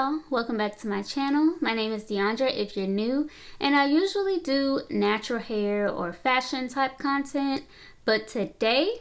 y'all, welcome back to my channel. My name is Deandra if you're new, and I usually do natural hair or fashion type content, but today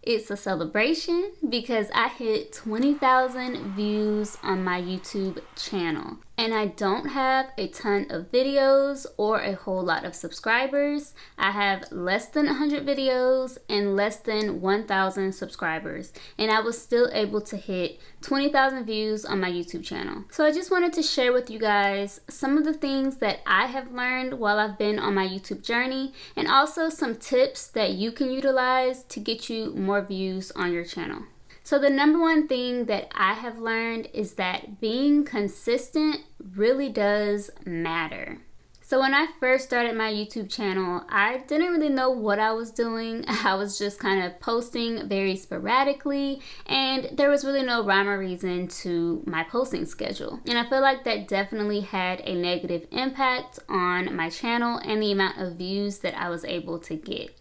it's a celebration because I hit 20,000 views on my YouTube channel. And I don't have a ton of videos or a whole lot of subscribers. I have less than 100 videos and less than 1,000 subscribers. And I was still able to hit 20,000 views on my YouTube channel. So I just wanted to share with you guys some of the things that I have learned while I've been on my YouTube journey, and also some tips that you can utilize to get you more views on your channel. So the number one thing that I have learned is that being consistent really does matter. So when I first started my YouTube channel, I didn't really know what I was doing. I was just kind of posting very sporadically, and there was really no rhyme or reason to my posting schedule. And I feel like that definitely had a negative impact on my channel and the amount of views that I was able to get.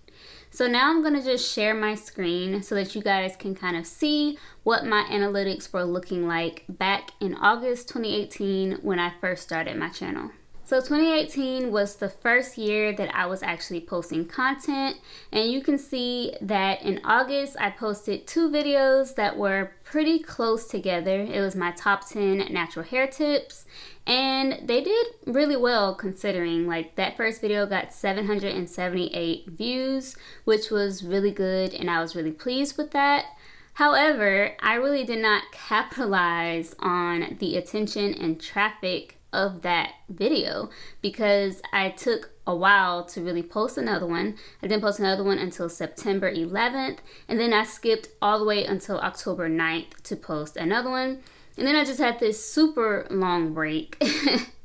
So now I'm going to just share my screen so that you guys can kind of see what my analytics were looking like back in August 2018 when I first started my channel. So 2018 was the first year that I was actually posting content, and you can see that in August I posted 2 videos that were pretty close together. It was my top 10 natural hair tips, and they did really well considering. Like, that first video got 778 views, which was really good, and I was really pleased with that. However, I really did not capitalize on the attention and traffic of that video because I took a while to really post another one. I didn't post another one until September 11th, and then I skipped all the way until October 9th to post another one. And then I just had this super long break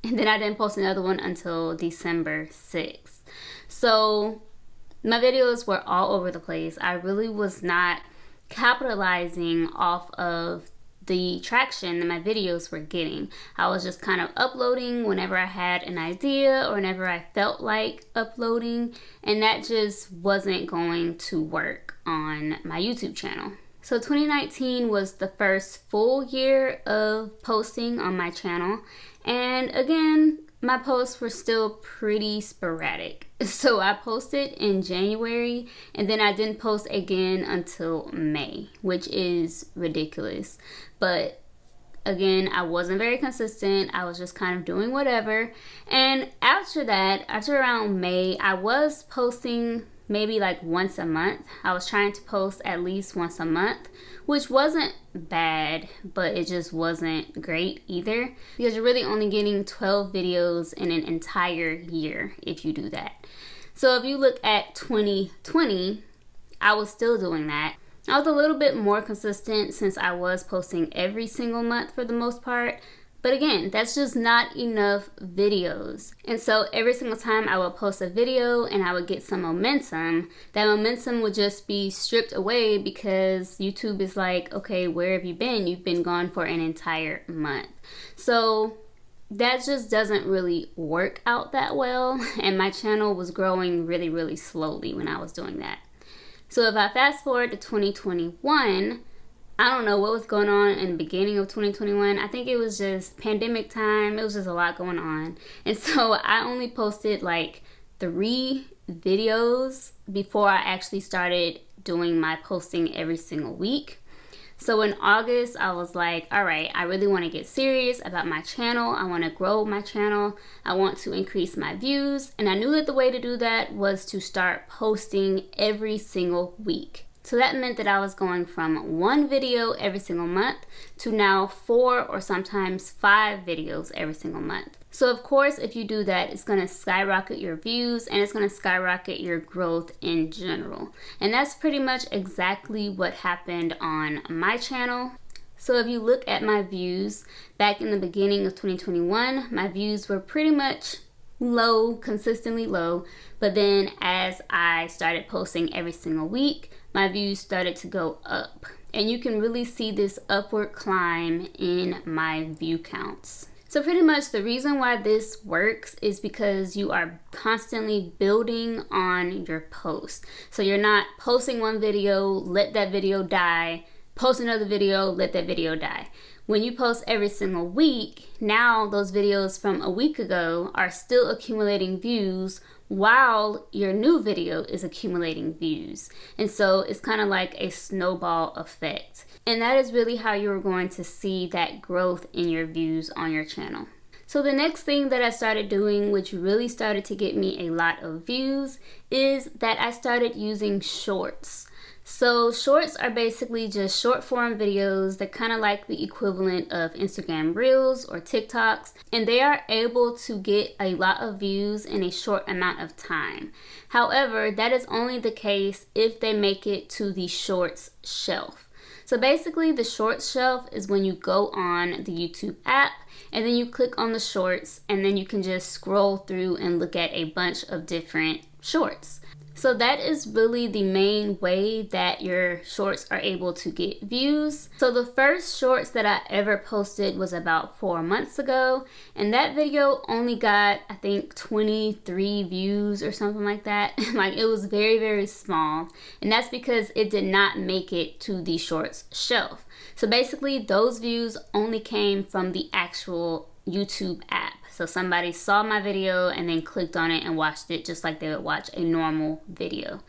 and then I didn't post another one until December 6th. So my videos were all over the place. I really was not capitalizing off of the traction that my videos were getting. I was just kind of uploading whenever I had an idea or whenever I felt like uploading, and that just wasn't going to work on my YouTube channel. So 2019 was the first full year of posting on my channel, and again, my posts were still pretty sporadic. So I posted in January, and then I didn't post again until May, which is ridiculous. But again, I wasn't very consistent. I was just kind of doing whatever. And after that, after around May, I was posting maybe like once a month. I was trying to post at least once a month, which wasn't bad, but it just wasn't great either, because you're really only getting 12 videos in an entire year if you do that. So if you look at 2020, I was still doing that. I was a little bit more consistent since I was posting every single month for the most part. But again, that's just not enough videos. And so every single time I would post a video and I would get some momentum, that momentum would just be stripped away because YouTube is like, okay, where have you been? You've been gone for an entire month. So that just doesn't really work out that well. And my channel was growing really, really slowly when I was doing that. So if I fast forward to 2021, I don't know what was going on in the beginning of 2021. I think it was just pandemic time. It was just a lot going on. And so I only posted like 3 videos before I actually started doing my posting every single week. So in August, I was like, all right, I really want to get serious about my channel. I want to grow my channel. I want to increase my views. And I knew that the way to do that was to start posting every single week. So that meant that I was going from 1 video every single month to now 4 or sometimes 5 videos every single month. So of course, if you do that, it's going to skyrocket your views and it's going to skyrocket your growth in general. And that's pretty much exactly what happened on my channel. So if you look at my views back in the beginning of 2021, my views were pretty much low, consistently low. But then as I started posting every single week, my views started to go up. And you can really see this upward climb in my view counts. So pretty much the reason why this works is because you are constantly building on your post. So you're not posting one video, let that video die, post another video, let that video die. When you post every single week, now those videos from a week ago are still accumulating views while your new video is accumulating views. And so it's kind of like a snowball effect. And that is really how you're going to see that growth in your views on your channel. So the next thing that I started doing, which really started to get me a lot of views, is that I started using shorts. So shorts are basically just short form videos. They're kind of like the equivalent of Instagram Reels or TikToks, and they are able to get a lot of views in a short amount of time. However, that is only the case if they make it to the shorts shelf. So basically the shorts shelf is when you go on the YouTube app and then you click on the shorts, and then you can just scroll through and look at a bunch of different shorts. So that is really the main way that your shorts are able to get views. So the first shorts that I ever posted was about 4 months ago, and that video only got, I think, 23 views or something like that. Like, it was very, very small, and that's because it did not make it to the shorts shelf. So basically those views only came from the actual YouTube app. So somebody saw my video and then clicked on it and watched it just like they would watch a normal video.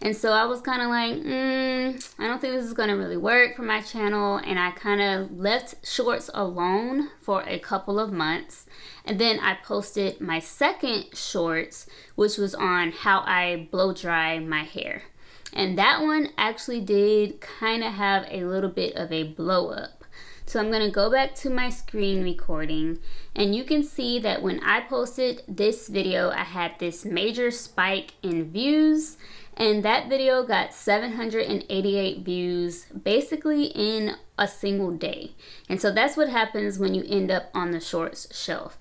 And so I was kind of like, I don't think this is going to really work for my channel. And I kind of left shorts alone for a couple of months. And then I posted my second shorts, which was on how I blow dry my hair. And that one actually did kind of have a little bit of a blow up. So I'm going to go back to my screen recording, and you can see that when I posted this video, I had this major spike in views, and that video got 788 views basically in a single day. And so that's what happens when you end up on the shorts shelf.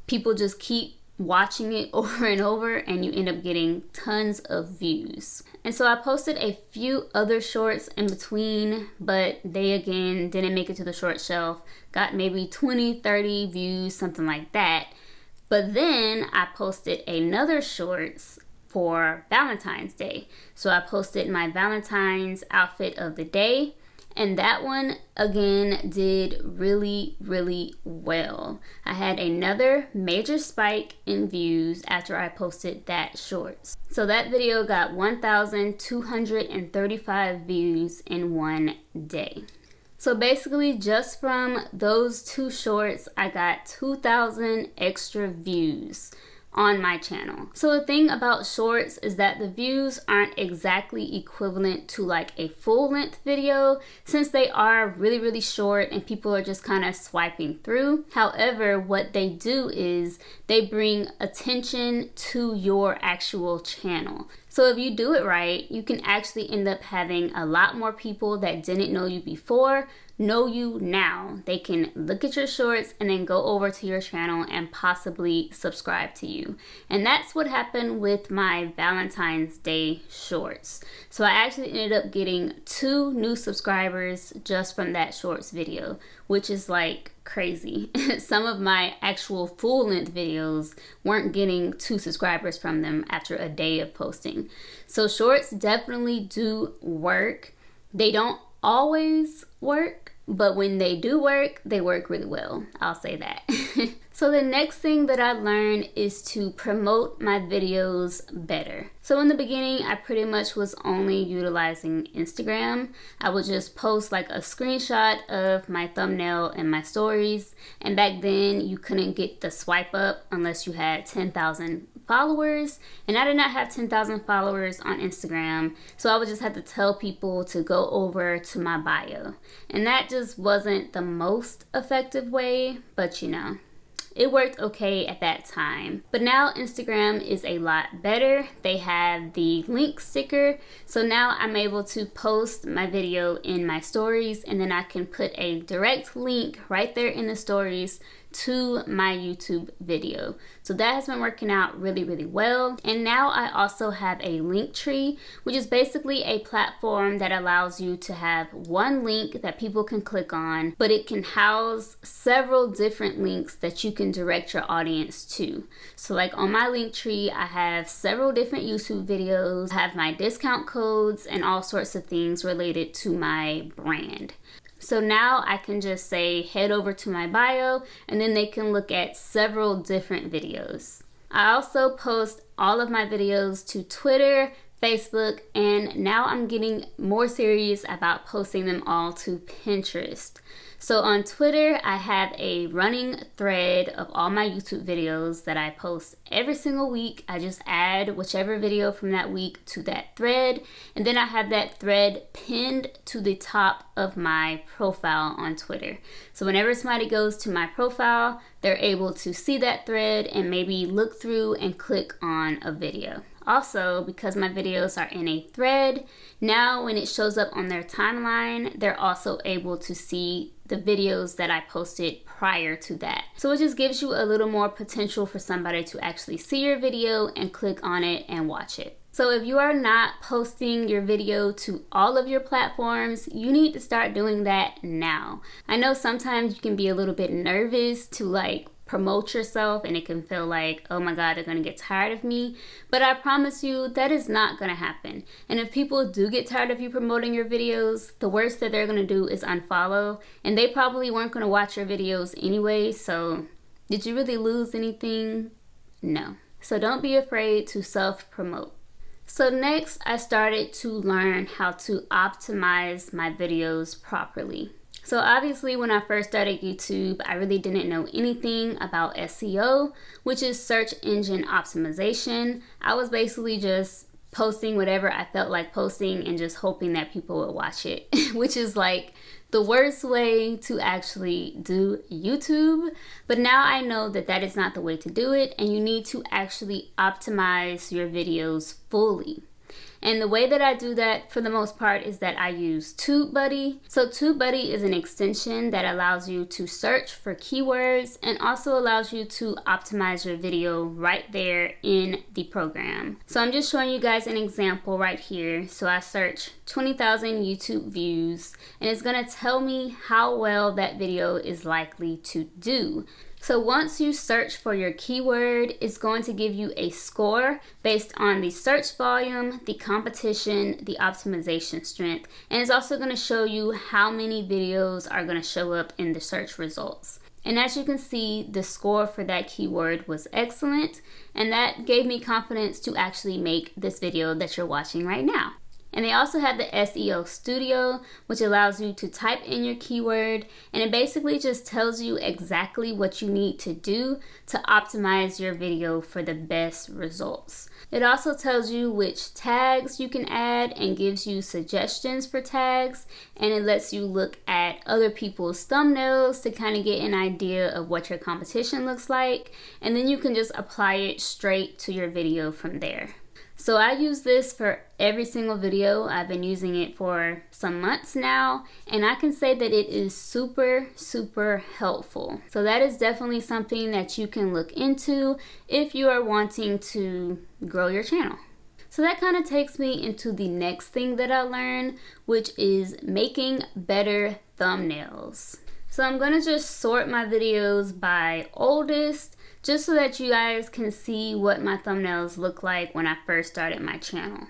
People just keep watching it over and over, and you end up getting tons of views. And so I posted a few other shorts in between, but they again didn't make it to the short shelf, got maybe 20-30 views, something like that. But then I posted another shorts for Valentine's Day. So I posted my Valentine's outfit of the day, and that one again did really, really well. I had another major spike in views after I posted that shorts. So that video got 1,235 views in one day. So basically just from those two shorts, I got 2,000 extra views on my channel. So the thing about shorts is that the views aren't exactly equivalent to like a full-length video, since they are really, really short and people are just kind of swiping through. However, what they do is they bring attention to your actual channel. So if you do it right, you can actually end up having a lot more people that didn't know you before know you now. They can look at your shorts and then go over to your channel and possibly subscribe to you. And that's what happened with my Valentine's Day shorts. So I actually ended up getting 2 new subscribers just from that shorts video, which is like crazy. Some of my actual full-length videos weren't getting 2 subscribers from them after a day of posting. So shorts definitely do work. They don't always work, but when they do work, they work really well. I'll say that. So the next thing that I learned is to promote my videos better. So in the beginning, I pretty much was only utilizing Instagram. I would just post like a screenshot of my thumbnail and my stories. And back then you couldn't get the swipe up unless you had 10,000 followers, and I did not have 10,000 followers on Instagram, so I would just have to tell people to go over to my bio, and that just wasn't the most effective way, but you know, it worked okay at that time. But now Instagram is a lot better. They have the link sticker, so now I'm able to post my video in my stories, and then I can put a direct link right there in the stories to my YouTube video. So that has been working out really, really well. And now I also have a link tree, which is basically a platform that allows you to have one link that people can click on, but it can house several different links that you can direct your audience to. So like on my link tree, I have several different YouTube videos, I have my discount codes and all sorts of things related to my brand. So now I can just say head over to my bio and then they can look at several different videos. I also post all of my videos to Twitter, Facebook, and now I'm getting more serious about posting them all to Pinterest. So on Twitter, I have a running thread of all my YouTube videos that I post every single week. I just add whichever video from that week to that thread, and then I have that thread pinned to the top of my profile on Twitter. So whenever somebody goes to my profile, they're able to see that thread and maybe look through and click on a video. Also, because my videos are in a thread, now when it shows up on their timeline, they're also able to see the videos that I posted prior to that. So it just gives you a little more potential for somebody to actually see your video and click on it and watch it. So if you are not posting your video to all of your platforms, you need to start doing that now. I know sometimes you can be a little bit nervous to promote yourself and it can feel like, oh my God, they're gonna get tired of me. But I promise you that is not gonna happen. And if people do get tired of you promoting your videos, the worst that they're gonna do is unfollow. And they probably weren't gonna watch your videos anyway, so did you really lose anything? No. So don't be afraid to self-promote. So next, I started to learn how to optimize my videos properly. So obviously when I first started YouTube, I really didn't know anything about SEO, which is search engine optimization. I was basically just posting whatever I felt like posting and just hoping that people would watch it, which is like the worst way to actually do YouTube. But now I know that that is not the way to do it, and you need to actually optimize your videos fully. And the way that I do that for the most part is that I use TubeBuddy. So TubeBuddy is an extension that allows you to search for keywords and also allows you to optimize your video right there in the program. So I'm just showing you guys an example right here. So I search 20,000 YouTube views and it's gonna tell me how well that video is likely to do. So once you search for your keyword, it's going to give you a score based on the search volume, the competition, the optimization strength, and it's also going to show you how many videos are going to show up in the search results. And as you can see, the score for that keyword was excellent, and that gave me confidence to actually make this video that you're watching right now. And they also have the SEO Studio, which allows you to type in your keyword, and it basically just tells you exactly what you need to do to optimize your video for the best results. It also tells you which tags you can add and gives you suggestions for tags, and it lets you look at other people's thumbnails to kind of get an idea of what your competition looks like, and then you can just apply it straight to your video from there. So I use this for every single video. I've been using it for some months now, and I can say that it is super, super helpful. So that is definitely something that you can look into if you are wanting to grow your channel. So that kind of takes me into the next thing that I learned, which is making better thumbnails. So I'm gonna just sort my videos by oldest, just so that you guys can see what my thumbnails look like when I first started my channel.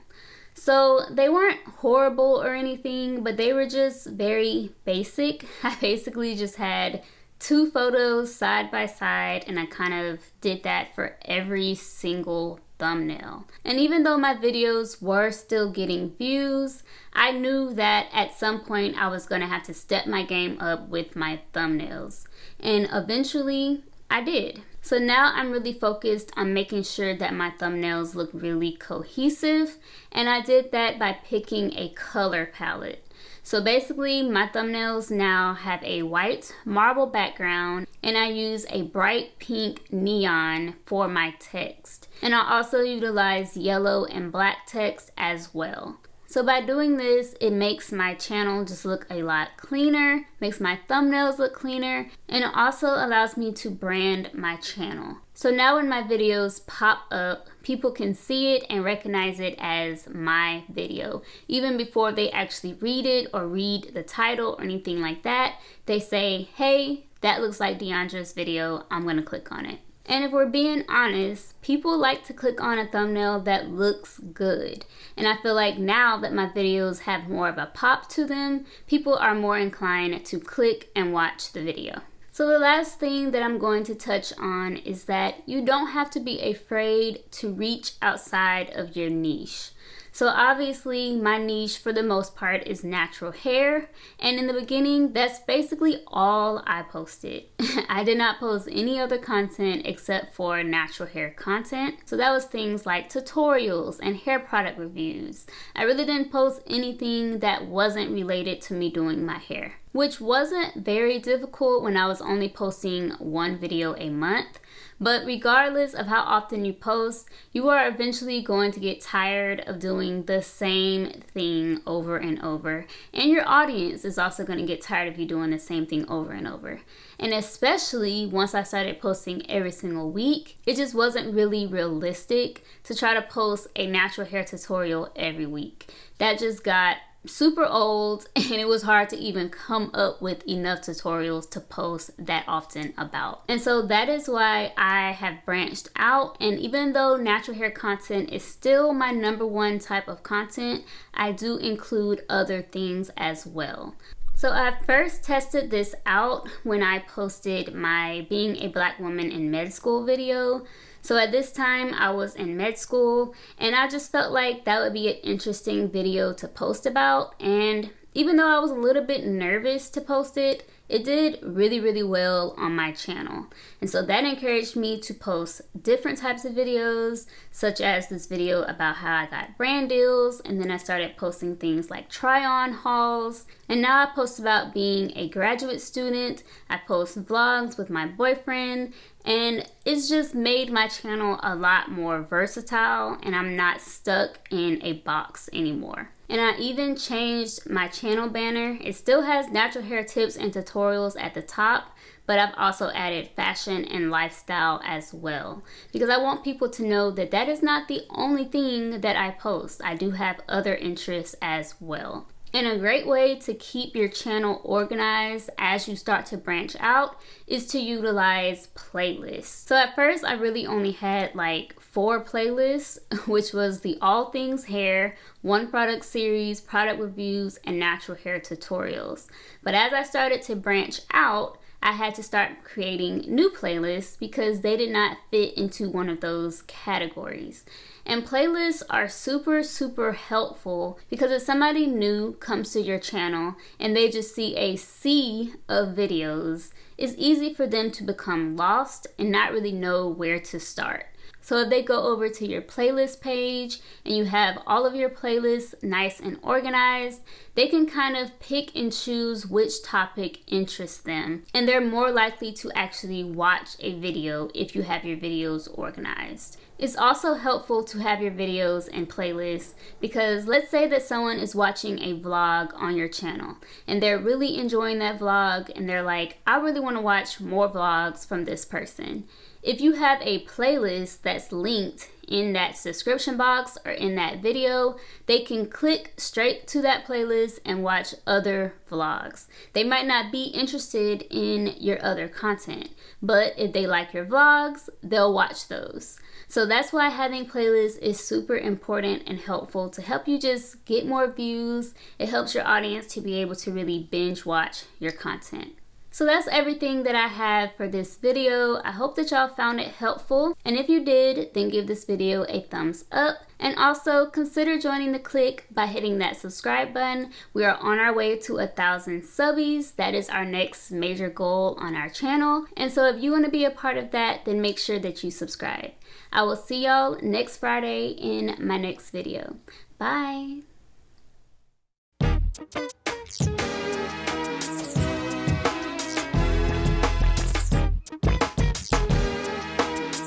So they weren't horrible or anything, but they were just very basic. I basically just had 2 photos side by side, and I kind of did that for every single thumbnail. And even though my videos were still getting views, I knew that at some point I was gonna have to step my game up with my thumbnails. And eventually I did. So now I'm really focused on making sure that my thumbnails look really cohesive, and I did that by picking a color palette. So basically my thumbnails now have a white marble background, and I use a bright pink neon for my text. And I also utilize yellow and black text as well. So by doing this, it makes my channel just look a lot cleaner, makes my thumbnails look cleaner, and it also allows me to brand my channel. So now when my videos pop up, people can see it and recognize it as my video. Even before they actually read it or read the title or anything like that, they say, hey, that looks like Deondra's video, I'm gonna click on it. And if we're being honest, people like to click on a thumbnail that looks good. And I feel like now that my videos have more of a pop to them, people are more inclined to click and watch the video. So the last thing that I'm going to touch on is that you don't have to be afraid to reach outside of your niche. So obviously my niche for the most part is natural hair, and in the beginning that's basically all I posted. I did not post any other content except for natural hair content. So that was things like tutorials and hair product reviews. I really didn't post anything that wasn't related to me doing my hair, which wasn't very difficult when I was only posting one video a month. But regardless of how often you post, you are eventually going to get tired of doing the same thing over and over. And your audience is also going to get tired of you doing the same thing over and over. And especially once I started posting every single week, it just wasn't really realistic to try to post a natural hair tutorial every week. That just got super old, and it was hard to even come up with enough tutorials to post that often about. And so that is why I have branched out, and even though natural hair content is still my #1 type of content, I do include other things as well. So I first tested this out when I posted my Being a Black Woman in Med School video. So at this time I was in med school, and I just felt like that would be an interesting video to post about. And even though I was a little bit nervous to post it, it did really well on my channel. And so that encouraged me to post different types of videos, such as this video about how I got brand deals, and then I started posting things like try-on hauls. And now I post about being a graduate student. I post vlogs with my boyfriend, and it's just made my channel a lot more versatile, and I'm not stuck in a box anymore. And I even changed my channel banner. It still has natural hair tips and tutorials at the top, but I've also added fashion and lifestyle as well, because I want people to know that that is not the only thing that I post. I do have other interests as well. And a great way to keep your channel organized as you start to branch out is to utilize playlists. So at first I really only had like 4 playlists, which was the all things hair, one product series, product reviews, and natural hair tutorials. But as I started to branch out, I had to start creating new playlists because they did not fit into one of those categories. And playlists are super helpful, because if somebody new comes to your channel and they just see a sea of videos, it's easy for them to become lost and not really know where to start. So if they go over to your playlist page and you have all of your playlists nice and organized, they can kind of pick and choose which topic interests them. And they're more likely to actually watch a video if you have your videos organized. It's also helpful to have your videos in playlists, because let's say that someone is watching a vlog on your channel and they're really enjoying that vlog and they're like, I really want to watch more vlogs from this person. If you have a playlist that's linked in that description box or in that video, they can click straight to that playlist and watch other vlogs. They might not be interested in your other content, but if they like your vlogs, they'll watch those. So that's why having playlists is super important and helpful to help you just get more views. It helps your audience to be able to really binge watch your content. So that's everything that I have for this video. I hope that y'all found it helpful. And if you did, then give this video a thumbs up. And also consider joining the clique by hitting that subscribe button. We are on our way to 1,000 subbies. That is our next major goal on our channel. And so if you want to be a part of that, then make sure that you subscribe. I will see y'all next Friday in my next video. Bye.